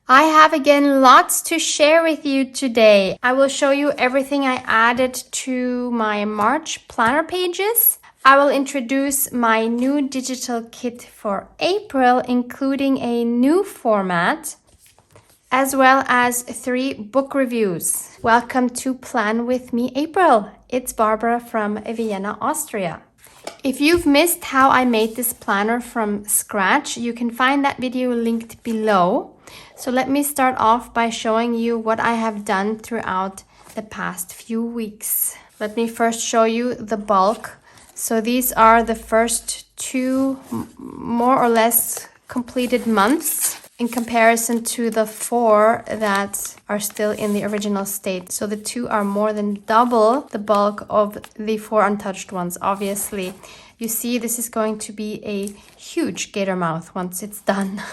I have again lots to share with you today. I will show you everything I added to my March planner pages. I will introduce my new digital kit for April, including a new format, as well as 3 book reviews. Welcome to Plan With Me April. It's Barbara from Vienna, Austria. If you've missed how I made this planner from scratch, you can find that video linked below. So let me start off by showing you what I have done throughout the past few weeks. Let me first show you the bulk. So these are the first 2 more or less completed months in comparison to the 4 that are still in the original state. So the 2 are more than double the bulk of the 4 untouched ones, obviously. You see, this is going to be a huge gator mouth once it's done.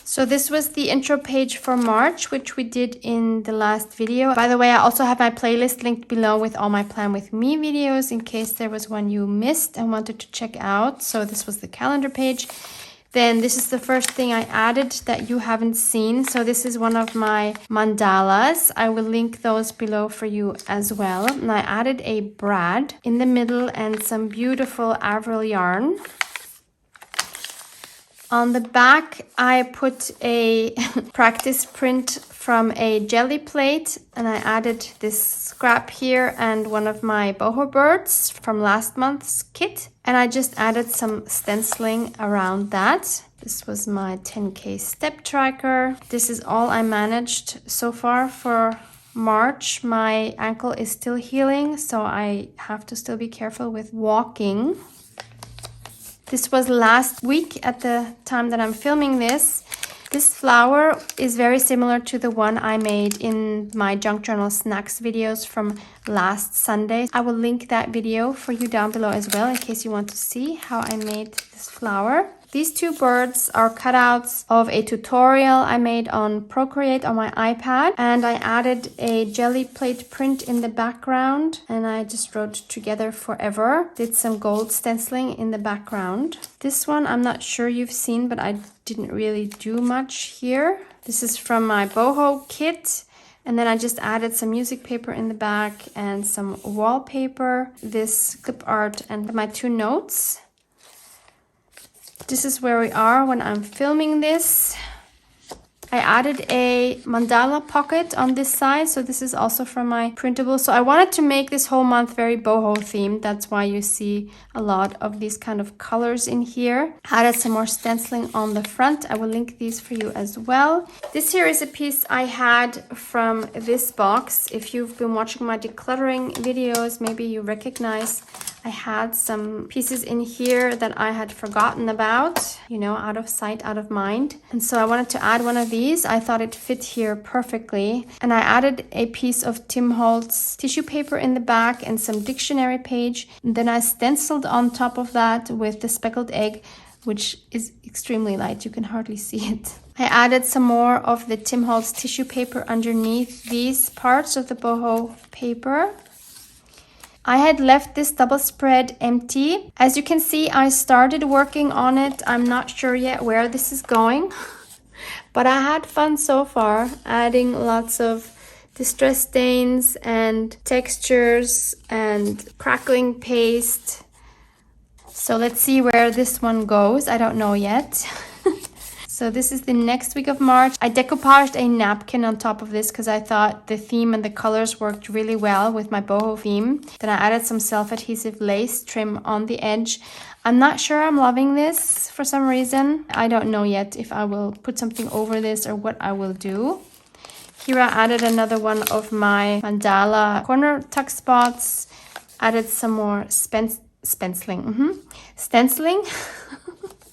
So this was the intro page for March, which we did in the last video. By the way, I also have my playlist linked below with all my Plan With Me videos in case there was one you missed and wanted to check out. So this was the calendar page. Then this is the first thing I added that you haven't seen. So this is one of my mandalas. I will link those below for you as well. And I added a brad in the middle and some beautiful Avril yarn. On the back, I put a practice print from a jelly plate, and I added this scrap here and one of my boho birds from last month's kit. And I just added some stenciling around that. This was my 10K step tracker. This is all I managed so far for March. My ankle is still healing, so I have to still be careful with walking. This was last week at the time that I'm filming this. This flower is very similar to the one I made in my Junk Journal Snacks videos from last Sunday. I will link that video for you down below as well in case you want to see how I made this flower. These 2 birds are cutouts of a tutorial I made on Procreate on my iPad, and I added a jelly plate print in the background, and I just wrote together forever. Did some gold stenciling in the background. This one I'm not sure you've seen, but I didn't really do much here. This is from my boho kit. And then I just added some music paper in the back and some wallpaper, this clip art, and my 2 notes. This is where we are when I'm filming this. I added a mandala pocket on this side, so this is also from my printable. So I wanted to make this whole month very boho themed. That's why you see a lot of these kind of colors in here. Added some more stenciling on the front. I will link these for you as well. This here is a piece I had from this box. If you've been watching my decluttering videos, maybe you recognize I had some pieces in here that I had forgotten about, you know, out of sight, out of mind. And so I wanted to add one of these. I thought it fit here perfectly. And I added a piece of Tim Holtz tissue paper in the back and some dictionary page. And then I stenciled on top of that with the speckled egg, which is extremely light. You can hardly see it. I added some more of the Tim Holtz tissue paper underneath these parts of the boho paper. I had left this double spread empty. As you can see, I started working on it. I'm not sure yet where this is going, but I had fun so far, adding lots of distress stains and textures and crackling paste. So let's see where this one goes. I don't know yet. So this is the next week of March. I decoupaged a napkin on top of this because I thought the theme and the colors worked really well with my boho theme. Then I added some self-adhesive lace trim on the edge. I'm not sure I'm loving this for some reason. I don't know yet if I will put something over this or what I will do. Here I added another one of my mandala corner tuck spots. Added some more stenciling.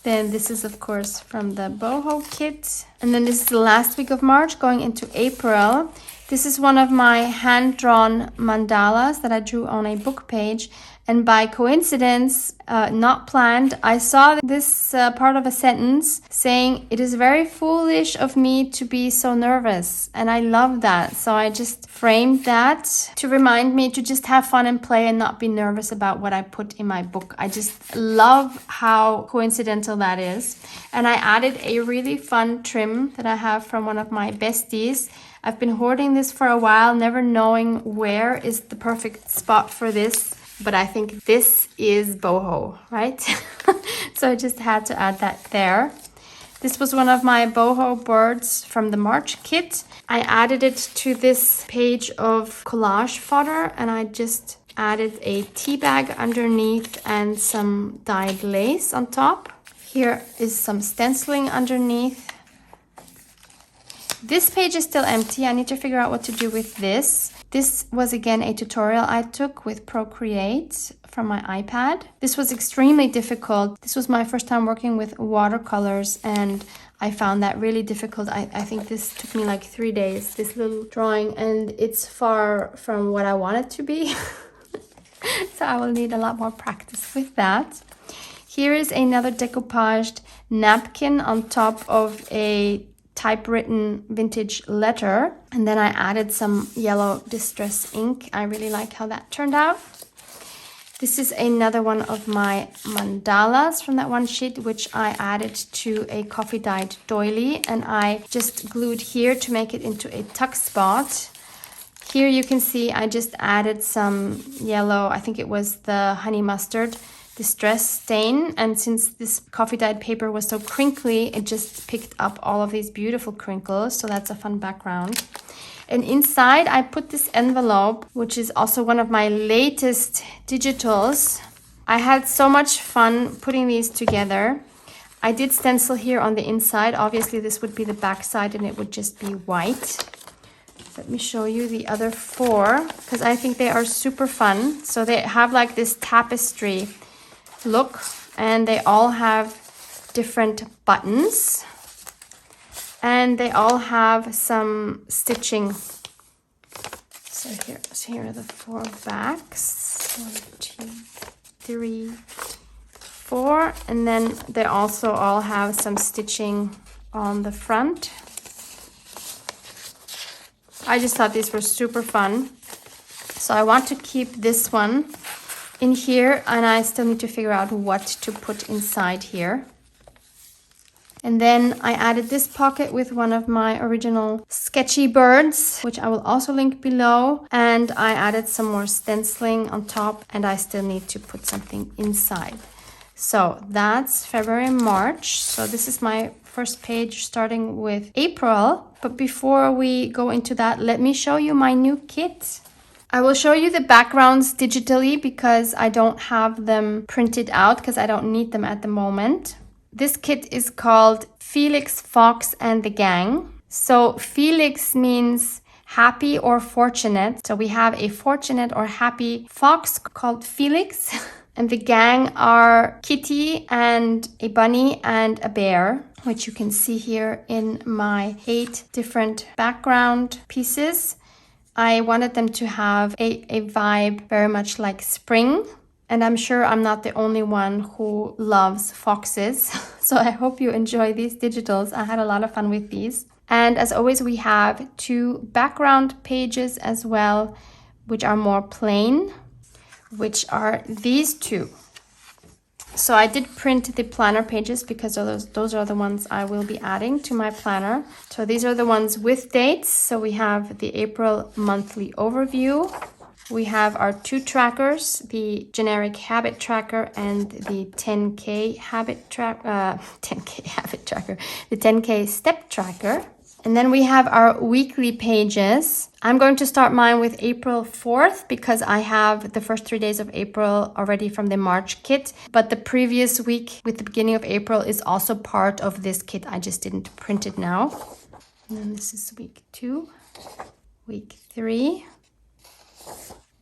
Then this is, of course, from the boho kit. And then this is the last week of March going into April. This is one of my hand-drawn mandalas that I drew on a book page. And by coincidence, not planned, I saw this part of a sentence saying, "It is very foolish of me to be so nervous." And I love that. So I just framed that to remind me to just have fun and play and not be nervous about what I put in my book. I just love how coincidental that is. And I added a really fun trim that I have from one of my besties. I've been hoarding this for a while, never knowing where is the perfect spot for this. But I think this is boho, right? So I just had to add that there. This was one of my boho birds from the March kit. I added it to this page of collage fodder, and I just added a tea bag underneath and some dyed lace on top. Here is some stenciling underneath. This page is still empty. I need to figure out what to do with this. This was again a tutorial I took with Procreate from my iPad. This was extremely difficult. This was my first time working with watercolors, and I found that really difficult. I think this took me like 3 days, this little drawing, and it's far from what I want it to be. So I will need a lot more practice with that. Here is another decoupaged napkin on top of a typewritten vintage letter, and then I added some yellow distress ink. I really like how that turned out. This is another one of my mandalas from that one sheet, which I added to a coffee dyed doily, and I just glued here to make it into a tuck spot. Here you can see I just added some yellow, I think it was the honey mustard distress stain, and since this coffee dyed paper was so crinkly, it just picked up all of these beautiful crinkles, so that's a fun background. And inside I put this envelope, which is also one of my latest digitals. I had so much fun putting these together. I did stencil here on the inside. Obviously this would be the back side and it would just be white. Let me show you the other 4, because I think they are super fun. So they have like this tapestry look, and they all have different buttons, and they all have some stitching. So here are the 4 backs. 1, 2, 3, 4, and then they also all have some stitching on the front. I just thought these were super fun. So I want to keep this one in here, and I still need to figure out what to put inside here. And then I added this pocket with one of my original sketchy birds, which I will also link below. And I added some more stenciling on top, and I still need to put something inside. So that's February and March. So this is my first page starting with April. But before we go into that, let me show you my new kit. I will show you the backgrounds digitally because I don't have them printed out because I don't need them at the moment. This kit is called Felix Fox and the Gang. So Felix means happy or fortunate. So we have a fortunate or happy fox called Felix. And the gang are Kitty and a bunny and a bear, which you can see here in my 8 different background pieces. I wanted them to have a vibe very much like spring. And I'm sure I'm not the only one who loves foxes. So I hope you enjoy these digitals. I had a lot of fun with these. And as always, we have 2 background pages as well, which are more plain, which are these 2. So I did print the planner pages because those are the ones I will be adding to my planner. So these are the ones with dates. So we have the April monthly overview. We have our 2 trackers, the generic habit tracker and the 10K habit tracker, the 10K step tracker. And then we have our weekly pages. I'm going to start mine with April 4th because I have the first 3 days of April already from the March kit. But the previous week with the beginning of April is also part of this kit. I just didn't print it now. And then this is week 2, week 3,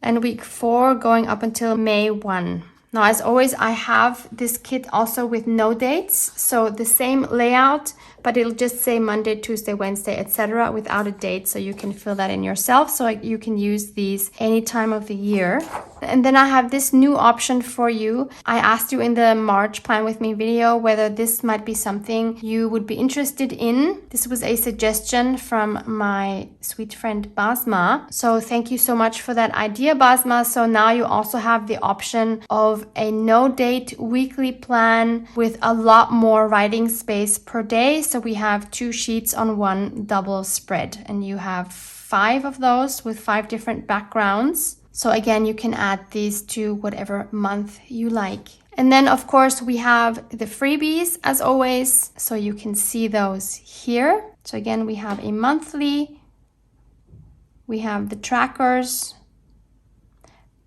and week 4 going up until May 1. Now, as always, I have this kit also with no dates. So the same layout, but it'll just say Monday, Tuesday, Wednesday, etc. without a date, so you can fill that in yourself. So you can use these any time of the year. And then I have this new option for you. I asked you in the March Plan With Me video whether this might be something you would be interested in. This was a suggestion from my sweet friend Basma. So thank you so much for that idea, Basma. So now you also have the option of a no date weekly plan with a lot more writing space per day. So we have 2 sheets on one double spread, and you have 5 of those with 5 different backgrounds. So again, you can add these to whatever month you like. And then of course we have the freebies as always, so you can see those here. So again, we have a monthly, we have the trackers,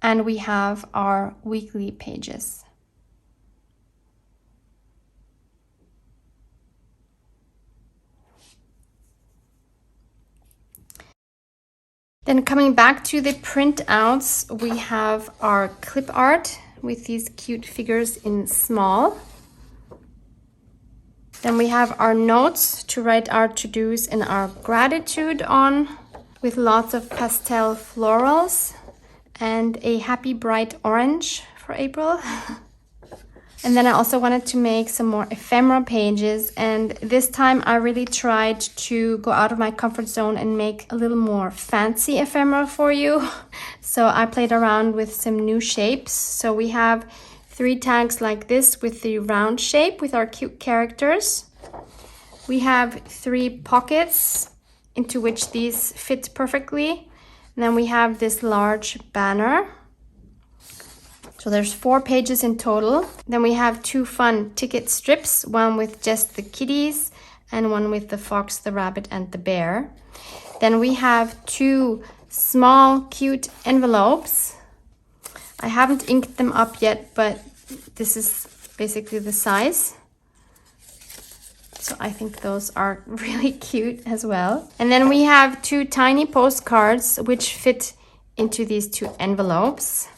and we have our weekly pages. Then coming back to the printouts, we have our clip art with these cute figures in small. Then we have our notes to write our to-dos and our gratitude on, with lots of pastel florals and a happy bright orange for April. And then I also wanted to make some more ephemera pages, and this time I really tried to go out of my comfort zone and make a little more fancy ephemera for you. So I played around with some new shapes. So we have 3 tags like this with the round shape with our cute characters. We have 3 pockets into which these fit perfectly. And then we have this large banner. So there's 4 pages in total. Then we have 2 fun ticket strips, one with just the kitties and one with the fox, the rabbit, and the bear. Then we have 2 small cute envelopes. I haven't inked them up yet, but this is basically the size. So I think those are really cute as well. And then we have 2 tiny postcards which fit into these 2 envelopes.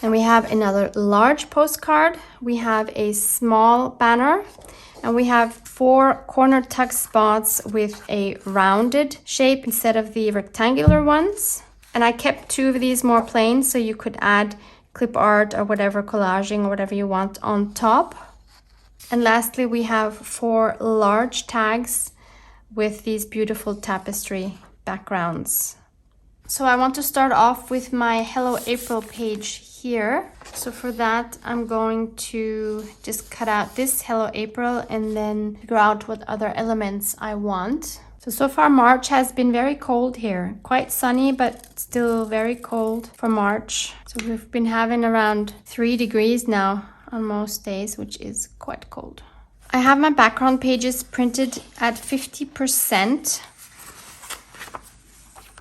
And we have another large postcard, we have a small banner, and we have 4 corner tuck spots with a rounded shape instead of the rectangular ones. And I kept 2 of these more plain, so you could add clip art or whatever, collaging or whatever you want on top. And lastly, we have 4 large tags with these beautiful tapestry backgrounds. So I want to start off with my Hello April page here. So for that, I'm going to just cut out this Hello April and then figure out what other elements I want. So far March has been very cold here. Quite sunny, but still very cold for March. So we've been having around 3 degrees now on most days, which is quite cold. I have my background pages printed at 50%.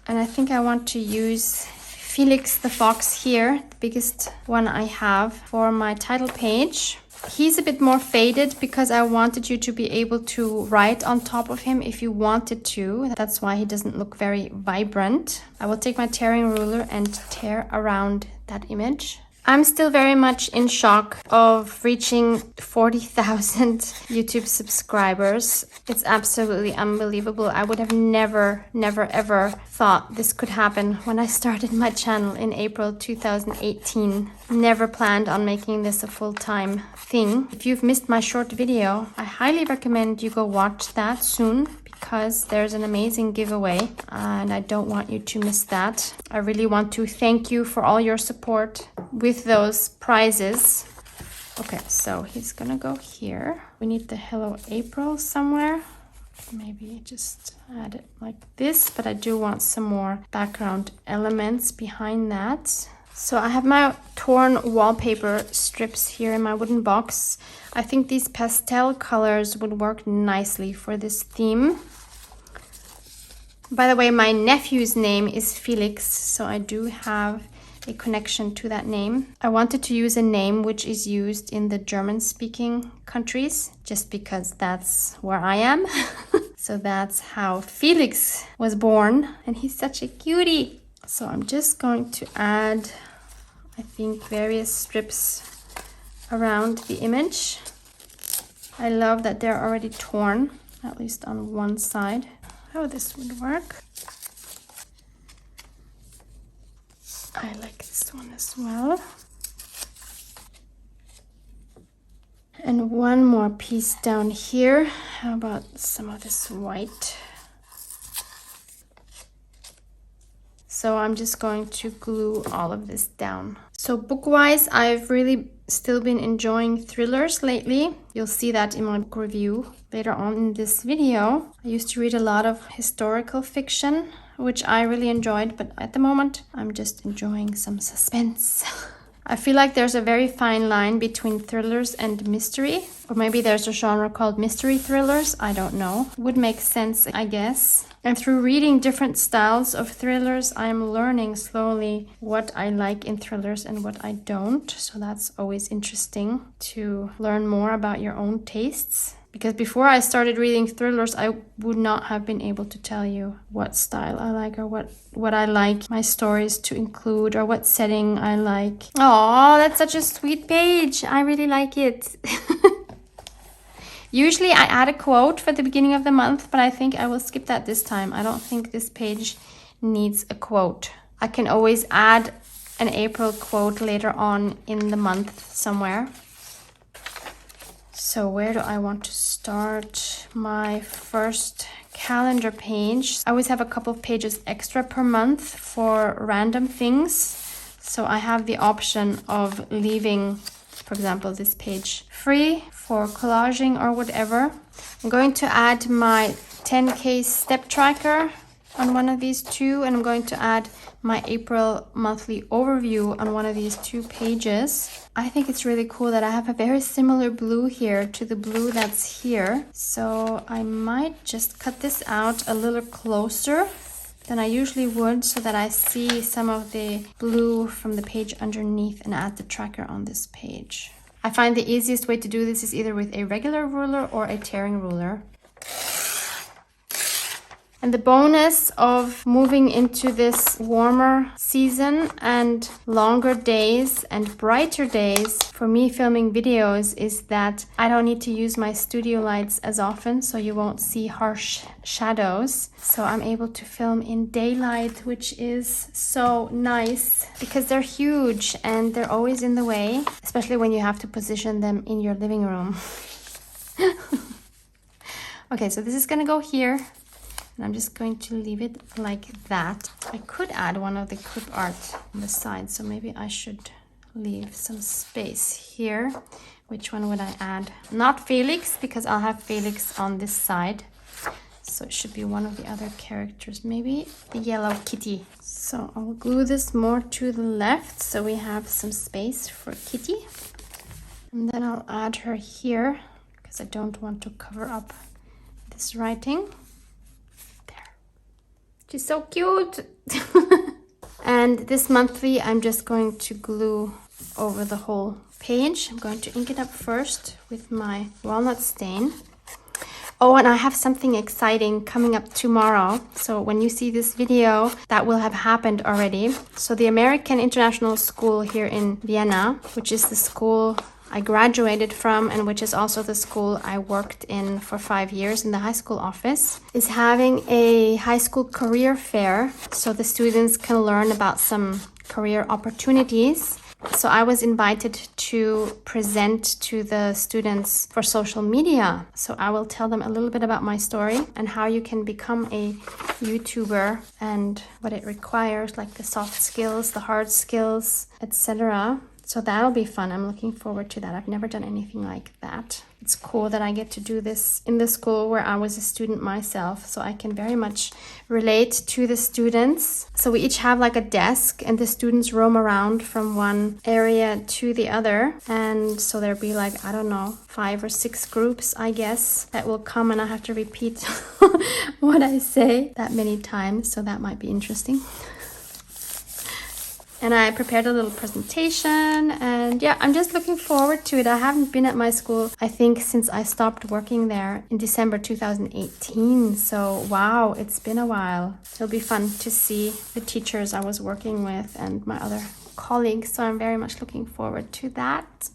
And I think I want to use Felix the Fox here, the biggest one I have, for my title page. He's a bit more faded because I wanted you to be able to write on top of him if you wanted to. That's why he doesn't look very vibrant. I will take my tearing ruler and tear around that image. I'm still very much in shock of reaching 40,000 YouTube subscribers. It's absolutely unbelievable. I would have never ever thought this could happen when I started my channel in April 2018. Never planned on making this a full-time thing. If you've missed my short video, I highly recommend you go watch that soon, because there's an amazing giveaway and I don't want you to miss that. I really want to thank you for all your support with those prizes. Okay, so he's gonna go here. We need the Hello April somewhere. Maybe just add it like this, but I do want some more background elements behind that. So I have my torn wallpaper strips here in my wooden box. I think these pastel colors would work nicely for this theme. By the way, my nephew's name is Felix, so I do have a connection to that name. I wanted to use a name which is used in the German-speaking countries, just because that's where I am. So that's how Felix was born, and he's such a cutie. So I'm just going to add, I think, various strips around the image. I love that they're already torn. at least on one side. How this would work. I like this one as well. And one more piece down here. How about some of this white? So I'm just going to glue all of this down. So book-wise, I've really still been enjoying thrillers lately. You'll see that in my book review later on in this video. I used to read a lot of historical fiction, which I really enjoyed, but at the moment, I'm just enjoying some suspense. I feel like there's a very fine line between thrillers and mystery, or maybe there's a genre called mystery thrillers, I don't know. Would make sense, I guess. And through reading different styles of thrillers, I'm learning slowly what I like in thrillers and what I don't. So that's always interesting to learn more about your own tastes. Because before I started reading thrillers, I would not have been able to tell you what style I like or what I like my stories to include or what setting I like. Oh, that's such a sweet page. I really like it. Usually I add a quote for the beginning of the month, but I think I will skip that this time. I don't think this page needs a quote. I can always add an April quote later on in the month somewhere. So where do I want to start? My first calendar page. I always have a couple of pages extra per month for random things. So I have the option of leaving, for example, this page free for collaging or whatever. I'm going to add my 10K step tracker on one of these two, and I'm going to add my April monthly overview on one of these two pages. I think it's really cool that I have a very similar blue here to the blue that's here. So I might just cut this out a little closer than I usually would so that I see some of the blue from the page underneath and add the tracker on this page. I find the easiest way to do this is either with a regular ruler or a tearing ruler. And the bonus of moving into this warmer season and longer days and brighter days for me filming videos is that I don't need to use my studio lights as often, so you won't see harsh shadows. So I'm able to film in daylight, which is so nice because they're huge and they're always in the way, especially when you have to position them in your living room. Okay, so this is gonna go here. And I'm just going to leave it like that. I could add one of the clip art on the side, so maybe I should leave some space here. Which one would I add? Not Felix, because I'll have Felix on this side. So it should be one of the other characters, maybe the yellow kitty. So I'll glue this more to the left so we have some space for Kitty. And then I'll add her here because I don't want to cover up this writing. She's so cute. And this monthly, I'm just going to glue over the whole page. I'm going to ink it up first with my walnut stain. Oh, and I have something exciting coming up tomorrow. So when you see this video, that will have happened already. So the American International School here in Vienna, which is the school I graduated from and which is also the school I worked in for 5 years in the high school office, is having a high school career fair so the students can learn about some career opportunities. So I was invited to present to the students for social media. So I will tell them a little bit about my story and how you can become a YouTuber and what it requires, like the soft skills, the hard skills, etc. So that'll be fun. I'm looking forward to that. I've never done anything like that. It's cool that I get to do this in the school where I was a student myself, so I can very much relate to the students. So we each have like a desk and the students roam around from one area to the other. And so there'll be like, I don't know, 5 or 6 groups, I guess, that will come and I have to repeat what I say that many times. So that might be interesting. And I prepared a little presentation and yeah, I'm just looking forward to it. I haven't been at my school, I think, since I stopped working there in December 2018. So wow, it's been a while. It'll be fun to see the teachers I was working with and my other colleagues. So I'm very much looking forward to that.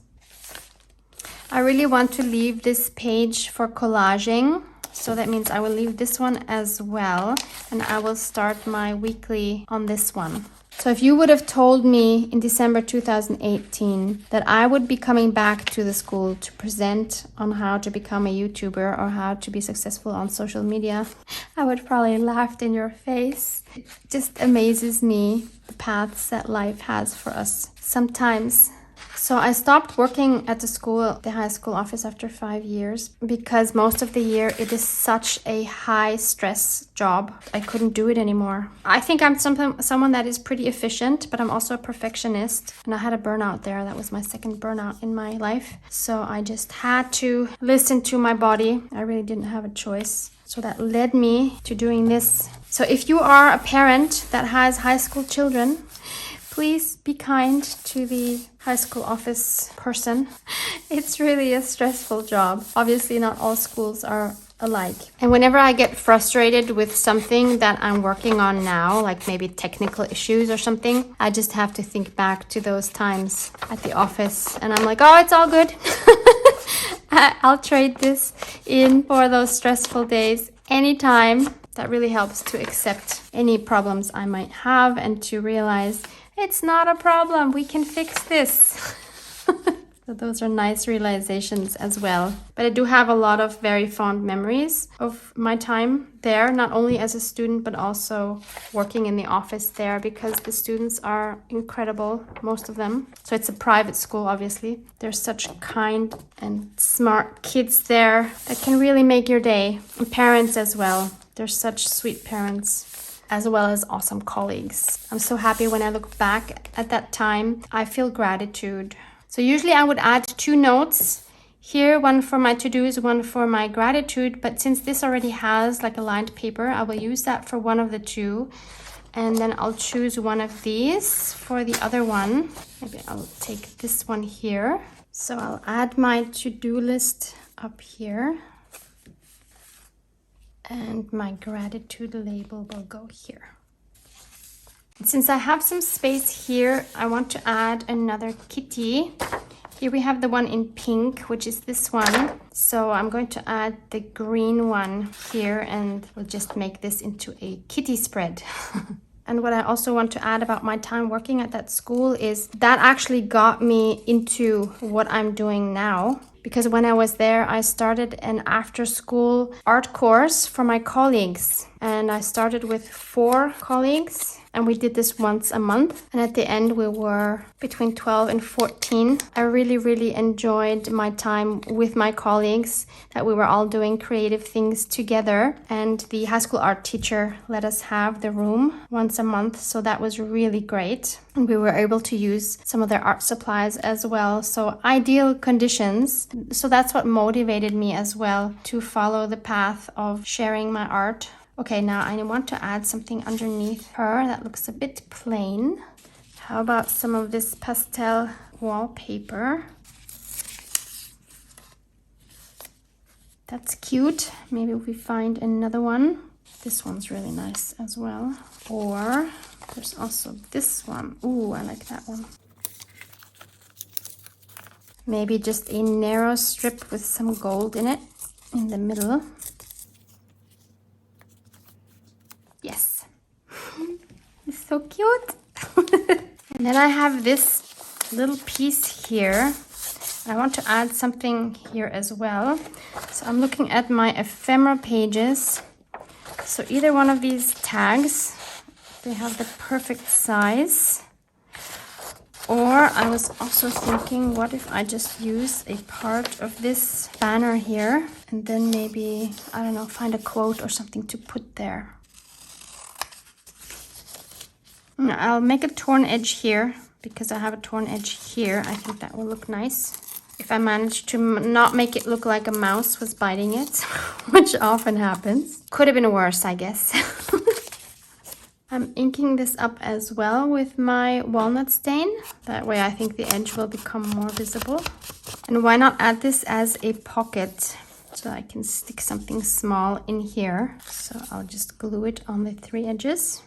I really want to leave this page for collaging. So that means I will leave this one as well, and I will start my weekly on this one. So if you would have told me in December 2018 that I would be coming back to the school to present on how to become a YouTuber or how to be successful on social media, I would probably laughed in your face. It just amazes me the paths that life has for us sometimes. So I stopped working at the high school office after 5 years because most of the year it is such a high stress job. I couldn't do it anymore. I think I'm someone that is pretty efficient, but I'm also a perfectionist. And I had a burnout there. That was my second burnout in my life. So I just had to listen to my body. I really didn't have a choice. So that led me to doing this. So if you are a parent that has high school children, please be kind to the high school office person. It's really a stressful job. Obviously, not all schools are alike. And whenever I get frustrated with something that I'm working on now, like maybe technical issues or something, I just have to think back to those times at the office. And I'm like, oh, it's all good. I'll trade this in for those stressful days anytime. That really helps to accept any problems I might have and to realize it's not a problem. We can fix this. So those are nice realizations as well. But I do have a lot of very fond memories of my time there, not only as a student, but also working in the office there because the students are incredible, most of them. So it's a private school, obviously. There's such kind and smart kids there that can really make your day. And parents as well. They're such sweet parents, as well as awesome colleagues. I'm so happy when I look back at that time. I feel gratitude. So usually I would add 2 notes here, one for my to-dos, one for my gratitude. But since this already has like a lined paper, I will use that for one of the 2. And then I'll choose one of these for the other one. Maybe I'll take this one here. So I'll add my to-do list up here. And my gratitude label will go here. Since I have some space here, I want to add another kitty. Here we have the one in pink, which is this one. So I'm going to add the green one here and we'll just make this into a kitty spread. And what I also want to add about my time working at that school is that actually got me into what I'm doing now. Because when I was there, I started an after-school art course for my colleagues. And I started with 4 colleagues. And we did this once a month. And at the end, we were between 12 and 14. I really, really enjoyed my time with my colleagues, that we were all doing creative things together. And the high school art teacher let us have the room once a month. So that was really great. And we were able to use some of their art supplies as well. So ideal conditions. So that's what motivated me as well to follow the path of sharing my art. Okay, now I want to add something underneath her that looks a bit plain. How about some of this pastel wallpaper? That's cute. Maybe we find another one. This one's really nice as well. Or there's also this one. Ooh, I like that one. Maybe just a narrow strip with some gold in it in the middle. Yes. It's so cute. And then I have this little piece here. I want to add something here as well. So I'm looking at my ephemera pages. So either one of these tags, they have the perfect size. Or I was also thinking, what if I just use a part of this banner here and then maybe, I don't know, find a quote or something to put there. I'll make a torn edge here because I have a torn edge here. I think that will look nice. If I manage to not make it look like a mouse was biting it, which often happens. Could have been worse, I guess. I'm inking this up as well with my walnut stain. That way I think the edge will become more visible. And why not add this as a pocket so I can stick something small in here. So I'll just glue it on the 3 edges.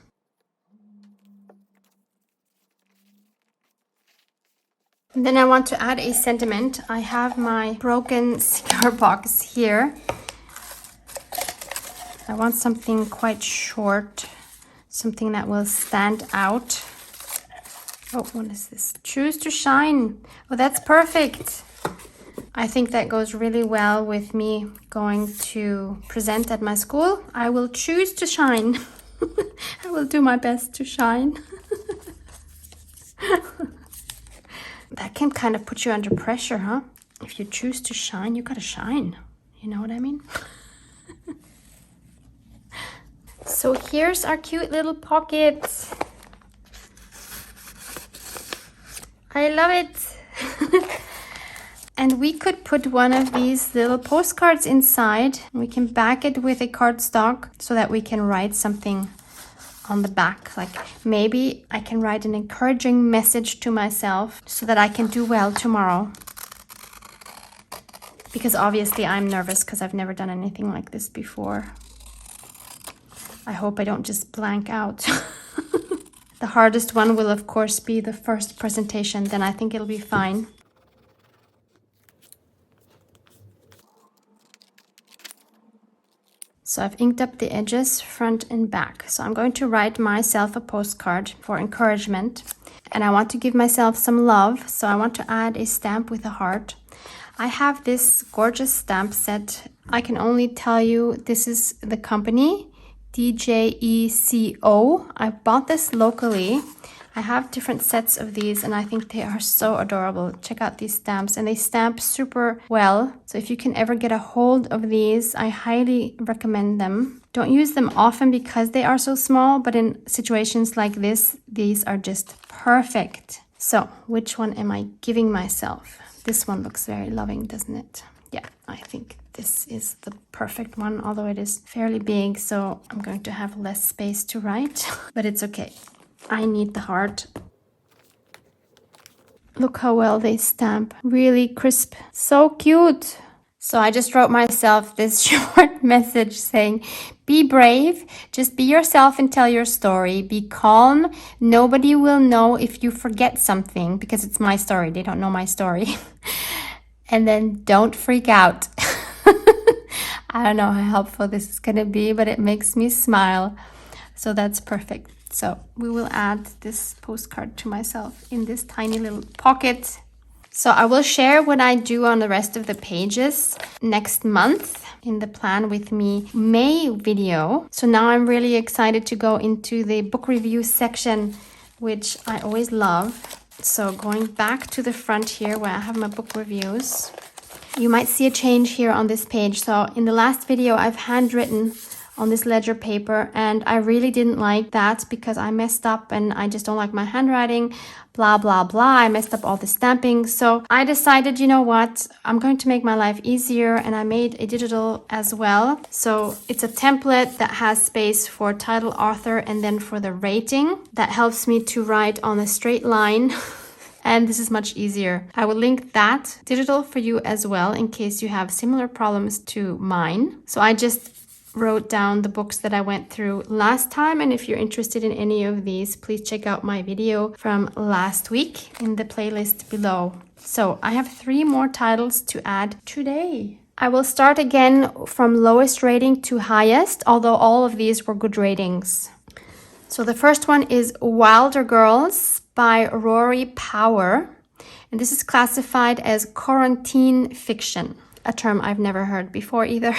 And then I want to add a sentiment. I have my broken cigar box here. I want something quite short, something that will stand out. Oh, what is this? Choose to shine. Oh, that's perfect. I think that goes really well with me going to present at my school. I will choose to shine. I will do my best to shine. That can kind of put you under pressure, huh? If you choose to shine, you gotta shine. You know what I mean? So here's our cute little pocket. I love it. And we could put one of these little postcards inside. We can back it with a cardstock so that we can write something on the back. Like maybe I can write an encouraging message to myself so that I can do well tomorrow. Because obviously I'm nervous because I've never done anything like this before. I hope I don't just blank out. The hardest one will of course be the first presentation, then I think it'll be fine. So I've inked up the edges, front and back. So I'm going to write myself a postcard for encouragement. And I want to give myself some love. So I want to add a stamp with a heart. I have this gorgeous stamp set. I can only tell you this is the company, DJECO. I bought this locally. I have different sets of these and I think they are so adorable. Check out these stamps and they stamp super well. So if you can ever get a hold of these, I highly recommend them. Don't use them often because they are so small, but in situations like this, these are just perfect. So which one am I giving myself? This one looks very loving, doesn't it? Yeah, I think this is the perfect one, although it is fairly big, so I'm going to have less space to write, but it's okay. I need the heart. Look how well they stamp. Really crisp. So cute. So I just wrote myself this short message saying, be brave, just be yourself and tell your story. Be calm. Nobody will know if you forget something because it's my story. They don't know my story. And then don't freak out. I don't know how helpful this is going to be, but it makes me smile. So that's perfect. So we will add this postcard to myself in this tiny little pocket. So I will share what I do on the rest of the pages next month in the Plan With Me May video. So now I'm really excited to go into the book review section, which I always love. So going back to the front here where I have my book reviews, you might see a change here on this page. So in the last video, I've handwritten on this ledger paper and I really didn't like that because I messed up and I just don't like my handwriting, blah, blah, blah. I messed up all the stamping. So I decided, you know what, I'm going to make my life easier and I made a digital as well. So it's a template that has space for title, author, and then for the rating. That helps me to write on a straight line. And this is much easier. I will link that digital for you as well in case you have similar problems to mine. So I just wrote down the books that I went through last time, and if you're interested in any of these, please check out my video from last week in the playlist below. So I have 3 more titles to add today. I will start again from lowest rating to highest, although all of these were good ratings. So the first one is Wilder Girls by Rory Power, and this is classified as quarantine fiction, a term I've never heard before either.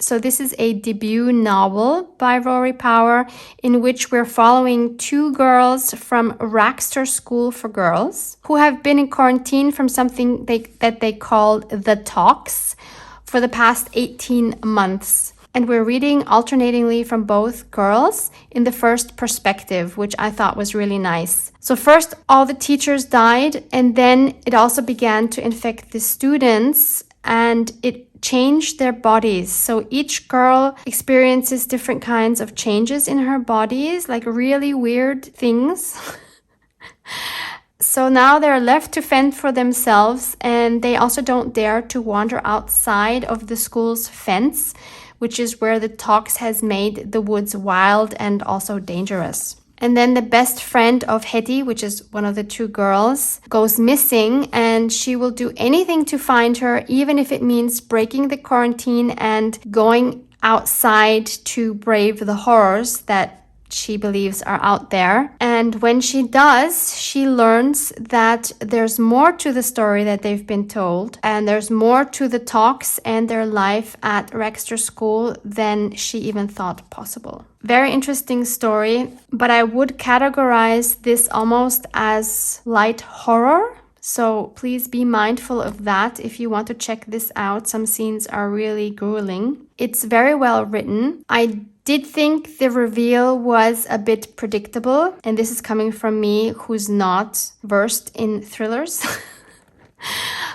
So this is a debut novel by Rory Power in which we're following 2 girls from Raxter School for Girls who have been in quarantine from something that they call the talks for the past 18 months. And we're reading alternatingly from both girls in the first perspective, which I thought was really nice. So first, all the teachers died, and then it also began to infect the students, and it changed their bodies. So each girl experiences different kinds of changes in her bodies, like really weird things. So now they're left to fend for themselves, and they also don't dare to wander outside of the school's fence, which is where the talks has made the woods wild and also dangerous. And then the best friend of Hetty, which is one of the 2 girls, goes missing, and she will do anything to find her, even if it means breaking the quarantine and going outside to brave the horrors that she believes are out there. And when she does, she learns that there's more to the story that they've been told, and there's more to the talks and their life at Rexter School than she even thought possible. Very interesting story, but I would categorize this almost as light horror. So please be mindful of that if you want to check this out. Some scenes are really grueling. It's very well written. I did think the reveal was a bit predictable, and this is coming from me who's not versed in thrillers.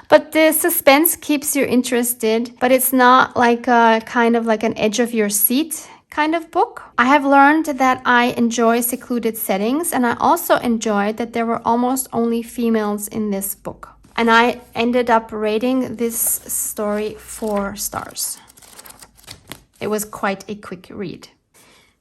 But the suspense keeps you interested, but it's not like a kind of like an edge of your seat kind of book. I have learned that I enjoy secluded settings, and I also enjoyed that there were almost only females in this book. And I ended up rating this story 4 stars. It was quite a quick read.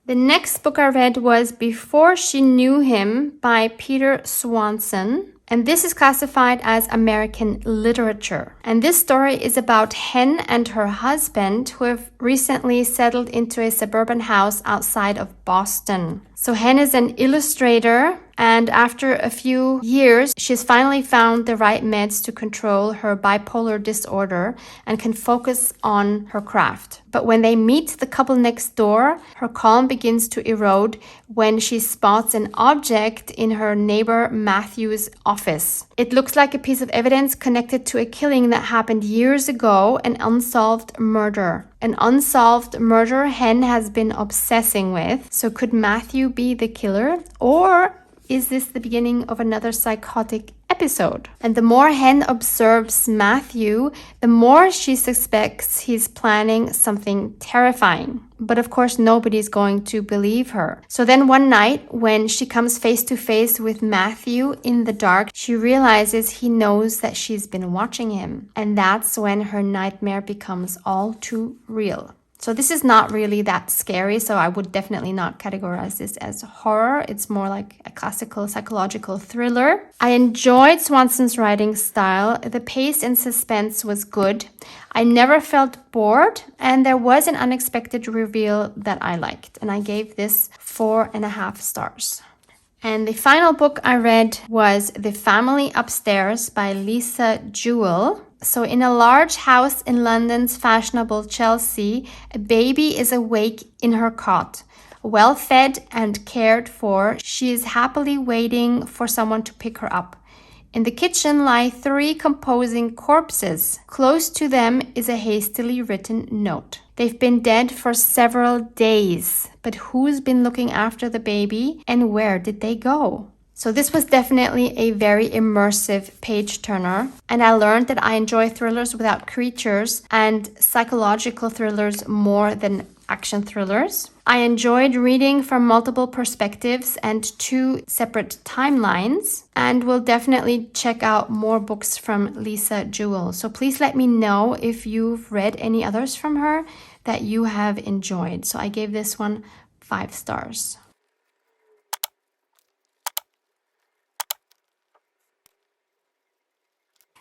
The next book I read was Before She Knew Him by Peter Swanson. And this is classified as American literature. And this story is about Hen and her husband who have recently settled into a suburban house outside of Boston. So Hen is an illustrator, and after a few years, she's finally found the right meds to control her bipolar disorder and can focus on her craft. But when they meet the couple next door, her calm begins to erode when she spots an object in her neighbor Matthew's office. It looks like a piece of evidence connected to a killing that happened years ago, an unsolved murder. An unsolved murder Hen has been obsessing with. So could Matthew be the killer? Or is this the beginning of another psychotic episode? And the more Hen observes Matthew, the more she suspects he's planning something terrifying. But of course, nobody's going to believe her. So then one night, when she comes face to face with Matthew in the dark, she realizes he knows that she's been watching him. And that's when her nightmare becomes all too real. So this is not really that scary, so I would definitely not categorize this as horror. It's more like a classical psychological thriller. I enjoyed Swanson's writing style. The pace and suspense was good. I never felt bored, and there was an unexpected reveal that I liked, and I gave this 4.5 stars. And the final book I read was The Family Upstairs by Lisa Jewell. So in a large house in London's fashionable Chelsea, a baby is awake in her cot. Well fed and cared for, she is happily waiting for someone to pick her up. In the kitchen lie 3 composing corpses. Close to them is a hastily written note. They've been dead for several days, but who's been looking after the baby and where did they go? So this was definitely a very immersive page turner, and I learned that I enjoy thrillers without creatures and psychological thrillers more than action thrillers. I enjoyed reading from multiple perspectives and 2 separate timelines, and will definitely check out more books from Lisa Jewell. So please let me know if you've read any others from her that you have enjoyed. So I gave this one 5 stars.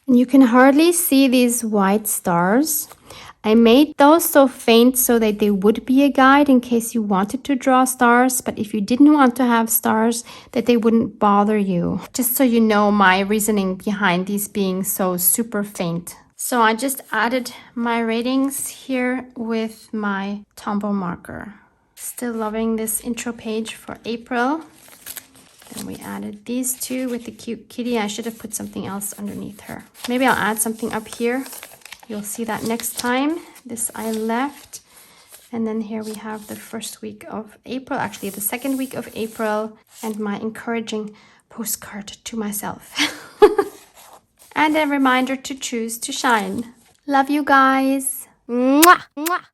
And you can hardly see these white stars. I made those so faint so that they would be a guide in case you wanted to draw stars, but if you didn't want to have stars, that they wouldn't bother you. Just so you know my reasoning behind these being so super faint. So I just added my ratings here with my Tombow marker. Still loving this intro page for April. And we added these 2 with the cute kitty. I should have put something else underneath her. Maybe I'll add something up here. You'll see that next time. This I left. And then here we have the first week of April, actually the second week of April, and my encouraging postcard to myself. And a reminder to choose to shine. Love you guys. Mwah, mwah.